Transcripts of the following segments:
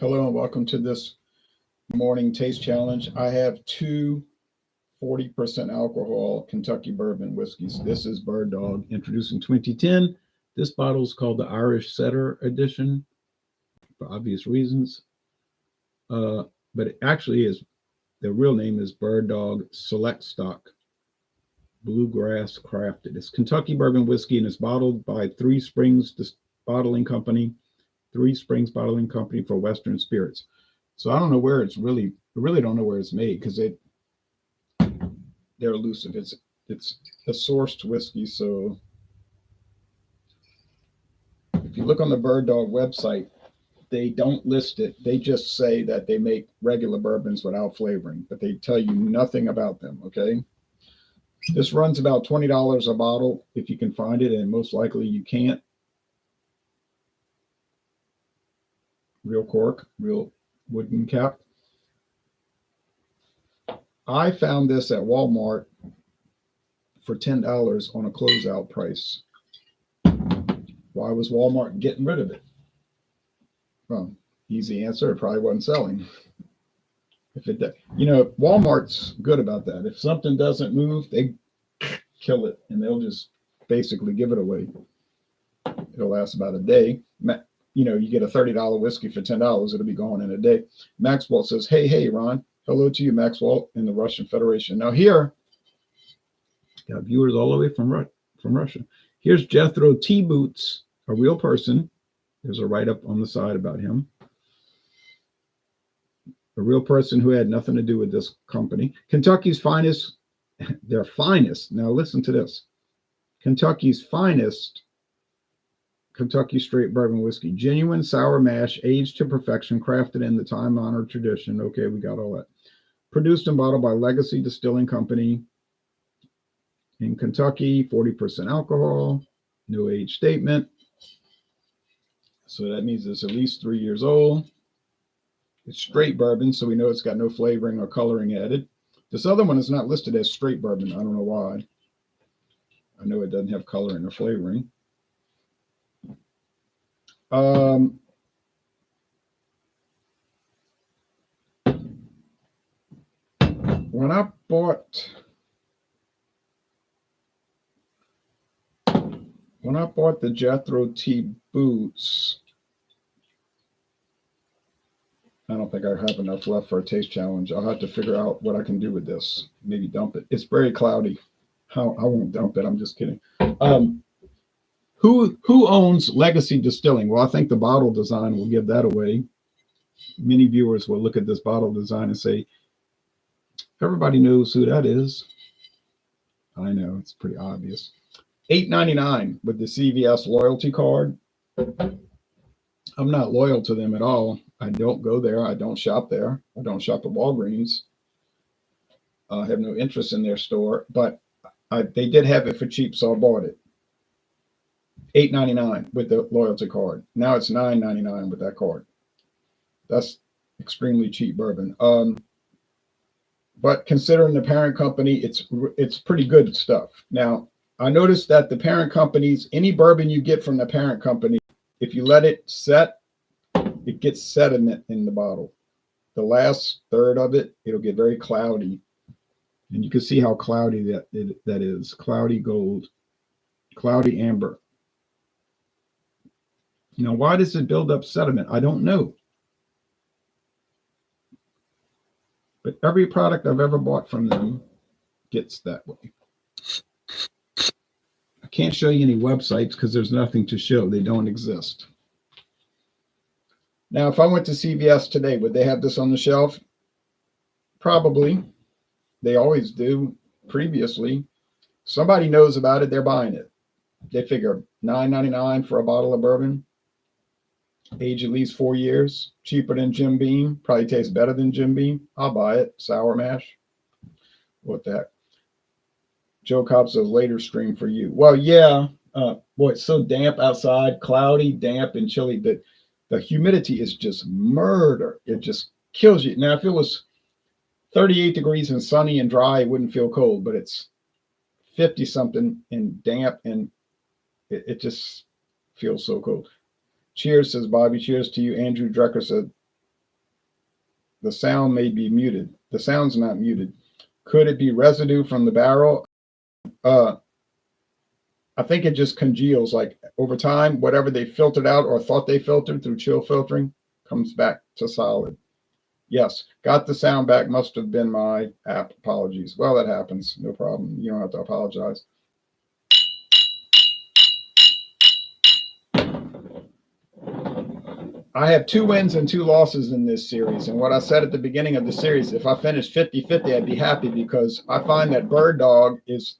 Hello and welcome to this morning taste challenge. I have two 40% alcohol Kentucky bourbon whiskeys. This is Bird Dog, introduced in 2010. This bottle is called the Irish Setter Edition for obvious reasons. But it actually is, the real name is Bird Dog Select Stock Bluegrass Crafted. It's Kentucky bourbon whiskey and it's bottled by Three Springs Bottling Company. Three Springs Bottling Company for Western Spirits. So I don't know where it's really, I really don't know where it's made because they're elusive. It's a sourced whiskey. So if you look on the Bird Dog website, they don't list it. They just say that they make regular bourbons without flavoring, but they tell you nothing about them. Okay. This runs about $20 a bottle if you can find it, and most likely you can't. Real cork, real wooden cap. I found this at Walmart for $10 on a closeout price. Why was Walmart getting rid of it? Well, easy answer, it probably wasn't selling. If it did, Walmart's good about that. If something doesn't move, they kill it and they'll just basically give it away. It'll last about a day. You get a $30 whiskey for $10, it'll be gone in a day. Maxwell says, hey, Ron. Hello to you, Maxwell, in the Russian Federation. Now here, got viewers all the way from Russia. Here's Jethro T Boots, a real person. There's a write-up on the side about him. A real person who had nothing to do with this company. Kentucky's finest, their finest. Now listen to this. Kentucky's finest Kentucky straight bourbon whiskey, genuine sour mash, aged to perfection, crafted in the time-honored tradition. Okay, we got all that. Produced and bottled by Legacy Distilling Company in Kentucky, 40% alcohol, no age statement. So that means it's at least 3 years old. It's straight bourbon, so we know it's got no flavoring or coloring added. This other one is not listed as straight bourbon. I don't know why. I know it doesn't have coloring or flavoring. When I bought the Jethro T boots, I don't think I have enough left for a taste challenge. I'll have to figure out what I can do with this. Maybe dump it. It's very cloudy. I won't dump it. I'm just kidding. Who owns Legacy Distilling? Well, I think the bottle design will give that away. Many viewers will look at this bottle design and say, everybody knows who that is. I know, it's pretty obvious. $8.99 with the CVS loyalty card. I'm not loyal to them at all. I don't go there. I don't shop there. I don't shop at Walgreens. I have no interest in their store, but they did have it for cheap, so I bought it. $8.99 with the loyalty card. Now it's $9.99 with that card. That's extremely cheap bourbon. But considering the parent company, it's pretty good stuff. Now, I noticed that the parent companies, any bourbon you get from the parent company, if you let it set, it gets sediment in the bottle. The last third of it, it'll get very cloudy. And you can see how cloudy that is. Cloudy gold, cloudy amber. Now, why does it build up sediment? I don't know. But every product I've ever bought from them gets that way. I can't show you any websites because there's nothing to show. They don't exist. Now, if I went to CVS today, would they have this on the shelf? Probably. They always do previously. Somebody knows about it. They're buying it. They figure $9.99 for a bottle of bourbon. Age at least 4 years. Cheaper than Jim Beam. Probably tastes better than Jim Beam. I'll buy it. Sour mash. What the heck? Joe Cobb says later stream for you. Well, yeah. Boy, it's so damp outside. Cloudy, damp, and chilly. The humidity is just murder. It just kills you. Now, if it was 38 degrees and sunny and dry, it wouldn't feel cold. But it's 50-something and damp, and it just feels so cold. Cheers, says Bobby. Cheers to you. Andrew Drucker said, The sound may be muted. The sound's not muted. Could it be residue from the barrel? Uh, I think it just congeals. Like over time, whatever they filtered out or thought they filtered through chill filtering comes back to solid. Yes, got the sound back. Must have been my app. Apologies. Well, that happens. No problem. You don't have to apologize. I have 2 wins and 2 losses in this series. And what I said at the beginning of the series, if I finished 50-50, I'd be happy because I find that Bird Dog is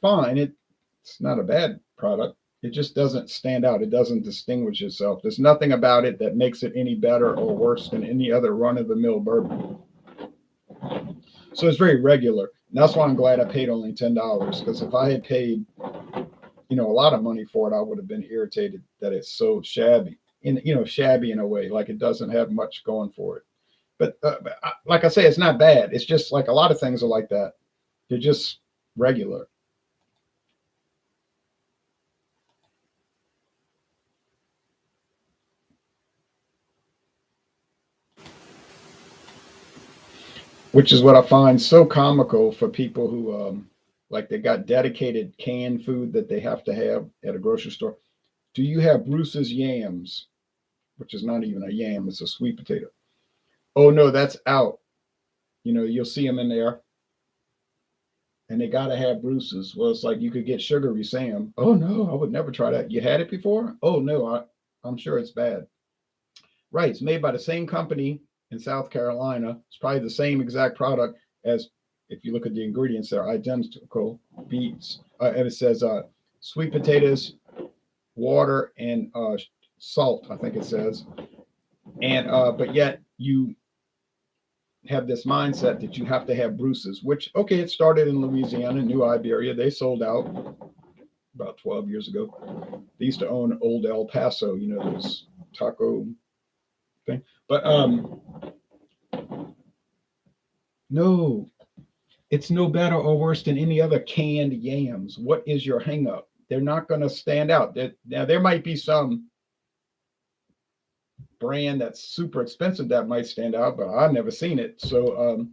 fine. It's not a bad product. It just doesn't stand out. It doesn't distinguish itself. There's nothing about it that makes it any better or worse than any other run-of-the-mill bourbon. So it's very regular. And that's why I'm glad I paid only $10, because if I had paid, a lot of money for it, I would have been irritated that it's so shabby. Shabby in a way, like it doesn't have much going for it. But like I say, it's not bad. It's just like a lot of things are like that. They're just regular. Which is what I find so comical for people who, like they got dedicated canned food that they have to have at a grocery store. Do you have Bruce's yams? Which is not even a yam, it's a sweet potato. Oh no, that's out. You'll see them in there. And they got to have Bruce's. Well, it's like you could get sugary Sam. Oh no, I would never try that. You had it before? Oh no, I'm sure it's bad. Right, it's made by the same company in South Carolina. It's probably the same exact product as, if you look at the ingredients, they're identical. Beets, and it says sweet potatoes, water, and salt, I think it says. And but yet you have this mindset that you have to have Bruce's, which, okay, it started in Louisiana, New Iberia. They sold out about 12 years ago. They used to own Old El Paso, those taco thing. But no, it's no better or worse than any other canned yams. What is your hang up? They're not going to stand out. Now, there might be some brand that's super expensive that might stand out, but I've never seen it. So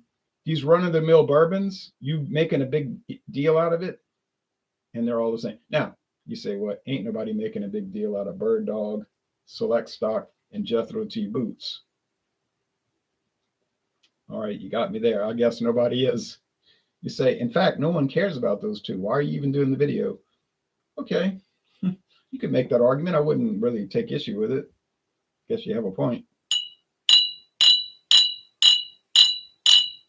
these run-of-the-mill bourbons, you making a big deal out of it, and they're all the same. Now, you say, what? Ain't nobody making a big deal out of Bird Dog, Select Stock, and Jethro T boots. All right, you got me there. I guess nobody is. You say, in fact, no one cares about those two. Why are you even doing the video? Okay, you could make that argument. I wouldn't really take issue with it. Guess you have a point.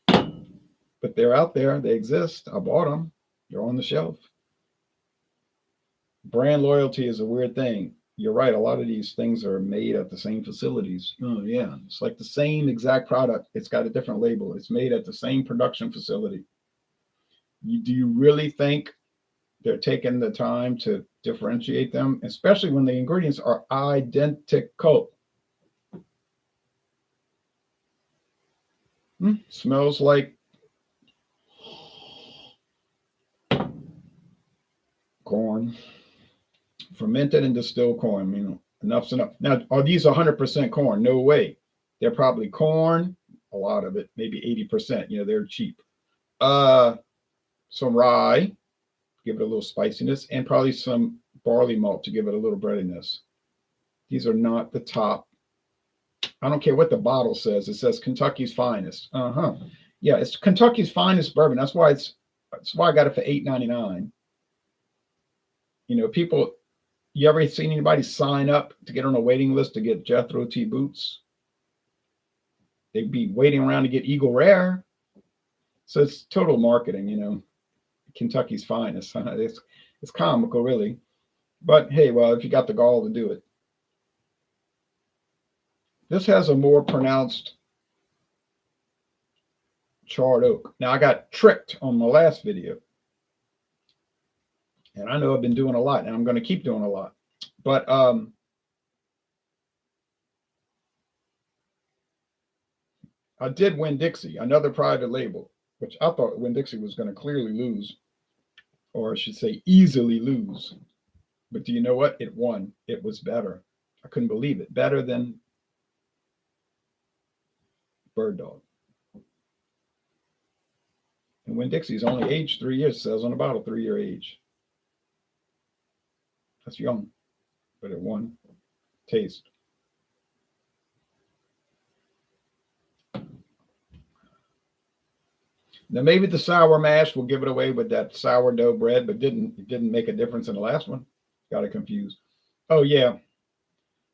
But they're out there. They exist. I bought them. They're on the shelf. Brand loyalty is a weird thing. You're right. A lot of these things are made at the same facilities. Oh, yeah. It's like the same exact product. It's got a different label. It's made at the same production facility. Do you really think they're taking the time to differentiate them, especially when the ingredients are identical? Smells like corn, fermented and distilled corn. Enough's enough. Now, are these 100% corn? No way. They're probably corn, a lot of it, maybe 80%. They're cheap. Some rye, give it a little spiciness, and probably some barley malt to give it a little breadiness. These are not the top. I don't care what the bottle says. It says Kentucky's finest. Yeah, it's Kentucky's finest bourbon. That's why I got it for $8.99. People, you ever seen anybody sign up to get on a waiting list to get Jethro T boots? They'd be waiting around to get Eagle Rare. So it's total marketing, Kentucky's finest. It's comical, really. But hey, well, if you got the gall to do it. This has a more pronounced charred oak. Now, I got tricked on my last video. And I know I've been doing a lot, and I'm going to keep doing a lot. But I did Winn-Dixie, another private label, which I thought Winn-Dixie was going to clearly lose, or I should say easily lose. But do you know what? It won. It was better. I couldn't believe it. Better than Bird Dog. And Winn Dixie's only aged 3 years. It says on the bottle, 3-year age. That's young, but at one taste. Now maybe the sour mash will give it away with that sourdough bread, but it didn't make a difference in the last one. Got it confused. Oh yeah,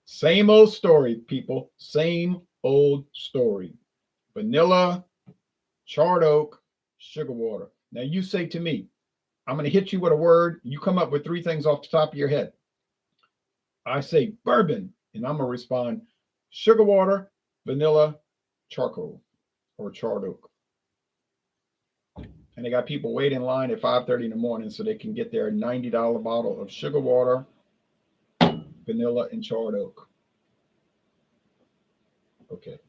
same old story, people. Same old story. Vanilla, charred oak, sugar water. Now you say to me, I'm going to hit you with a word. You come up with 3 things off the top of your head. I say bourbon, and I'm going to respond sugar water, vanilla, charcoal, or charred oak. And they got people waiting in line at 5:30 in the morning so they can get their $90 bottle of sugar water, vanilla, and charred oak. Okay.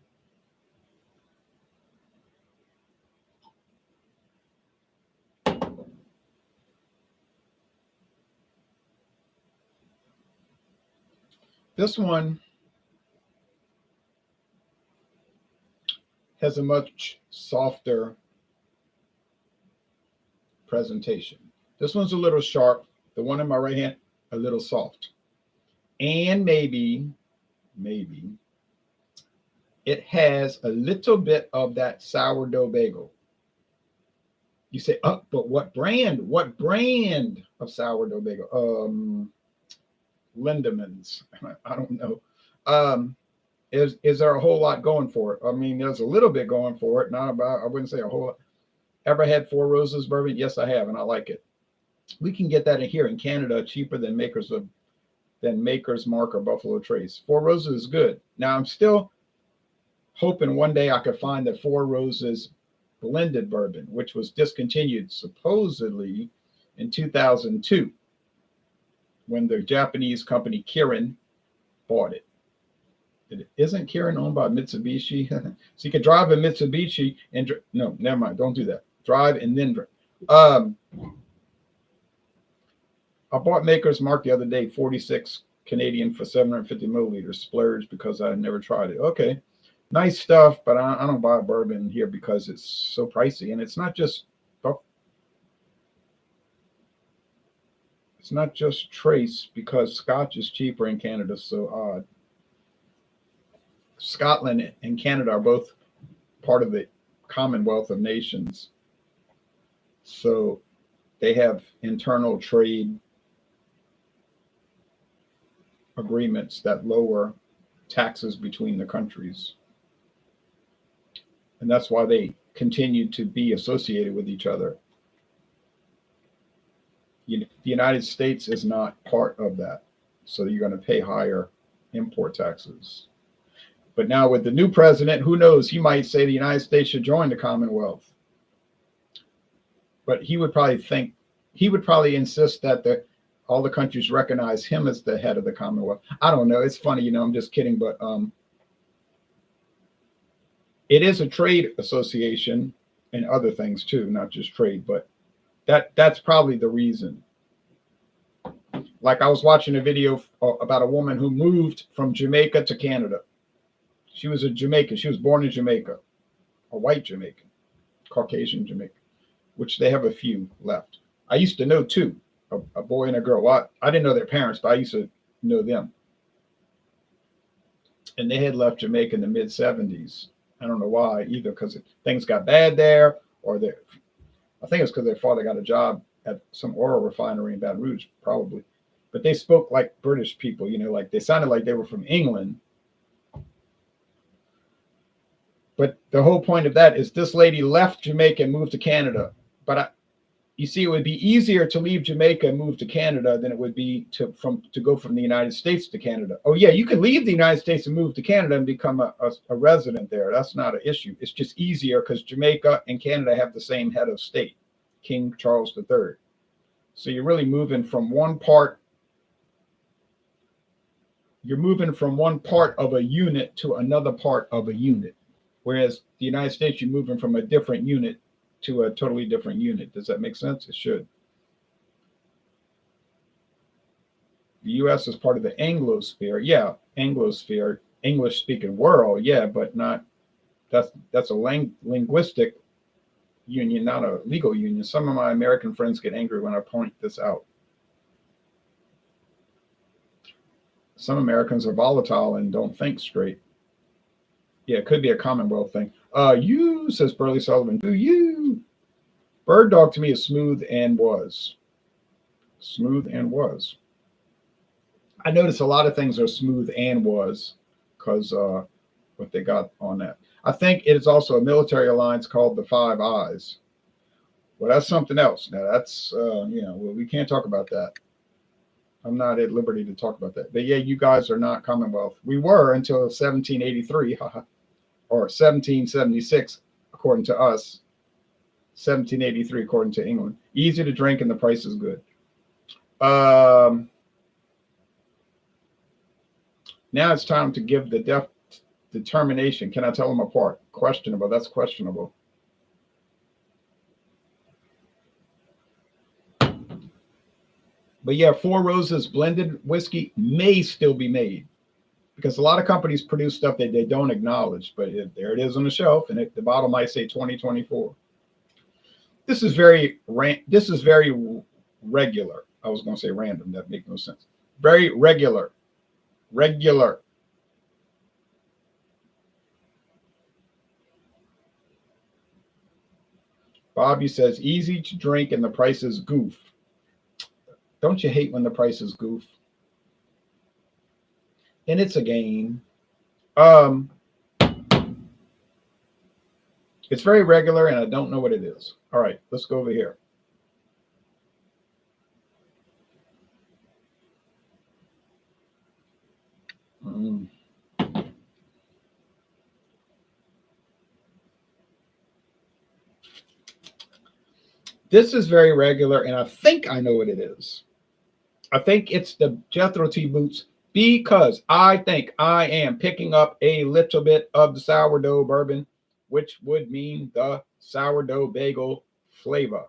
This one has a much softer presentation. This one's a little sharp. The one in my right hand, a little soft. And maybe it has a little bit of that sourdough bagel. You say, oh, but what brand? What brand of sourdough bagel? Lindemans. I don't know. Is there a whole lot going for it? I mean, there's a little bit going for it. Not about, I wouldn't say a whole lot. Ever had Four Roses bourbon? Yes, I have, and I like it. We can get that in here in Canada cheaper than Maker's Mark or Buffalo Trace. Four Roses is good. Now I'm still hoping one day I could find the Four Roses blended bourbon, which was discontinued supposedly in 2002 when the Japanese company Kirin bought it. Isn't Kirin owned by Mitsubishi? So you could drive a Mitsubishi and no, never mind. Don't do that. Drive and then drink. I bought Maker's Mark the other day, 46 Canadian for 750 milliliters, splurged because I never tried it. Okay, nice stuff, but I don't buy bourbon here because it's so pricey, and it's not just Trace because Scotch is cheaper in Canada. So odd. Scotland and Canada are both part of the Commonwealth of Nations. So they have internal trade agreements that lower taxes between the countries. And that's why they continue to be associated with each other. The United States is not part of that. So you're going to pay higher import taxes. But now with the new president, who knows, he might say the United States should join the Commonwealth. But he would probably insist that all the countries recognize him as the head of the Commonwealth. I don't know. It's funny, I'm just kidding, but it is a trade association and other things too, not just trade, but that's probably the reason. Like I was watching a video about a woman who moved from Jamaica to Canada. She was a Jamaican. She was born in Jamaica, a white Jamaican, Caucasian Jamaican, which they have a few left. I used to know two, a boy and a girl. Well, I didn't know their parents, but I used to know them. And they had left Jamaica in the mid 70s. I don't know why either, because things got bad there, or I think it's because their father got a job at some oil refinery in Baton Rouge, probably. But they spoke like British people, like they sounded like they were from England. But the whole point of that is this lady left Jamaica and moved to Canada. But you see, it would be easier to leave Jamaica and move to Canada than it would be to go from the United States to Canada. Oh yeah, you can leave the United States and move to Canada and become a resident there. That's not an issue. It's just easier because Jamaica and Canada have the same head of state, King Charles III. So you're really moving from one part. You're moving from one part of a unit to another part of a unit. Whereas the United States, you're moving from a different unit to a totally different unit. Does that make sense? It should. The U.S. is part of the Anglosphere. Yeah, Anglosphere, English-speaking world. Yeah, but not That's a linguistic union, not a legal union. Some of my American friends get angry when I point this out. Some Americans are volatile and don't think straight. Yeah, it could be a Commonwealth thing. You, says Burley Sullivan, do you? Bird dog to me is smooth and was. Smooth and was. I notice a lot of things are smooth and was because what they got on that. I think it is also a military alliance called the Five Eyes. Well, that's something else. Now that's well, we can't talk about that. I'm not at liberty to talk about that. But yeah, you guys are not Commonwealth. We were until 1783 or 1776, according to us. 1783, according to England. Easy to drink and the price is good. Now it's time to give the determination. Can I tell them apart? Questionable. That's questionable. But yeah, Four Roses blended whiskey may still be made because a lot of companies produce stuff that they don't acknowledge. But there it is on the shelf, and the bottle might say 2024. This is very regular. I was going to say random. That makes no sense. Very regular. Regular. Bobby says easy to drink and the price is goof. Don't you hate when the price is goof? And it's a game. It's very regular and I don't know what it is. All right, let's go over here. This is very regular, and I think I know what it is. I think it's the Jethro T boots because I think I am picking up a little bit of the sourdough bourbon, which would mean the sourdough bagel flavor.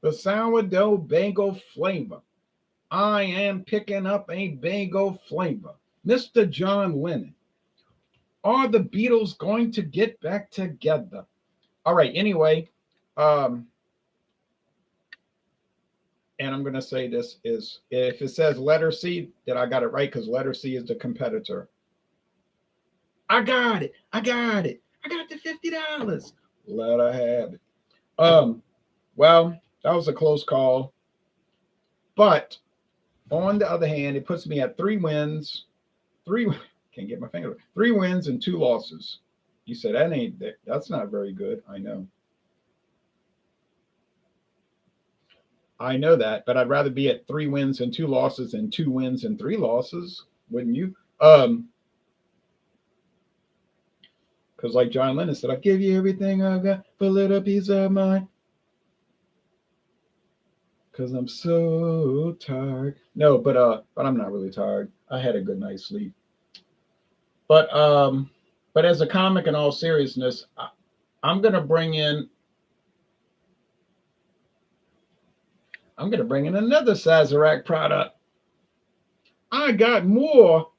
The sourdough bagel flavor. I am picking up a bagel flavor. Mr. John Lennon. Are the Beatles going to get back together? All right, anyway. And I'm going to say this is, if it says letter C, then I got it right because letter C is the competitor. I got it. I got the $50. Let her have it. Well, that was a close call. But on the other hand, it puts me at 3 wins. Can't get my finger. 3 wins and 2 losses. You said that's not very good. I know. I know that, but I'd rather be at 3 wins and 2 losses than 2 wins and 3 losses, wouldn't you? Because like John Lennon said, I give you everything I've got for a little piece of mind. Because I'm so tired. No, but I'm not really tired. I had a good night's sleep. But as a comic, in all seriousness, I'm gonna bring in another Sazerac product. I got more.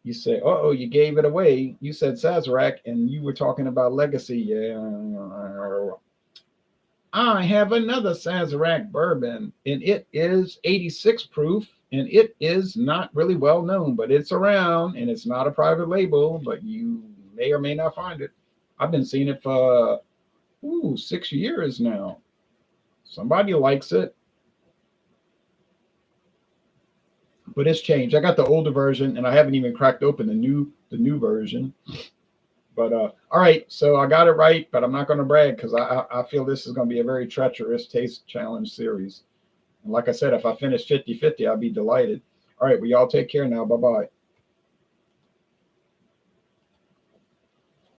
You say, you gave it away. You said Sazerac and you were talking about Legacy. Yeah. I have another Sazerac bourbon and it is 86 proof and it is not really well known, but it's around and it's not a private label, but you may or may not find it. I've been seeing it for 6 years now. Somebody likes it. But it's changed. I got the older version and I haven't even cracked open the new version. But all right, so I got it right, but I'm not going to brag because I feel this is going to be a very treacherous taste challenge series. And like I said, if I finish 50-50, I'll be delighted. All right, well, y'all take care now. Bye-bye.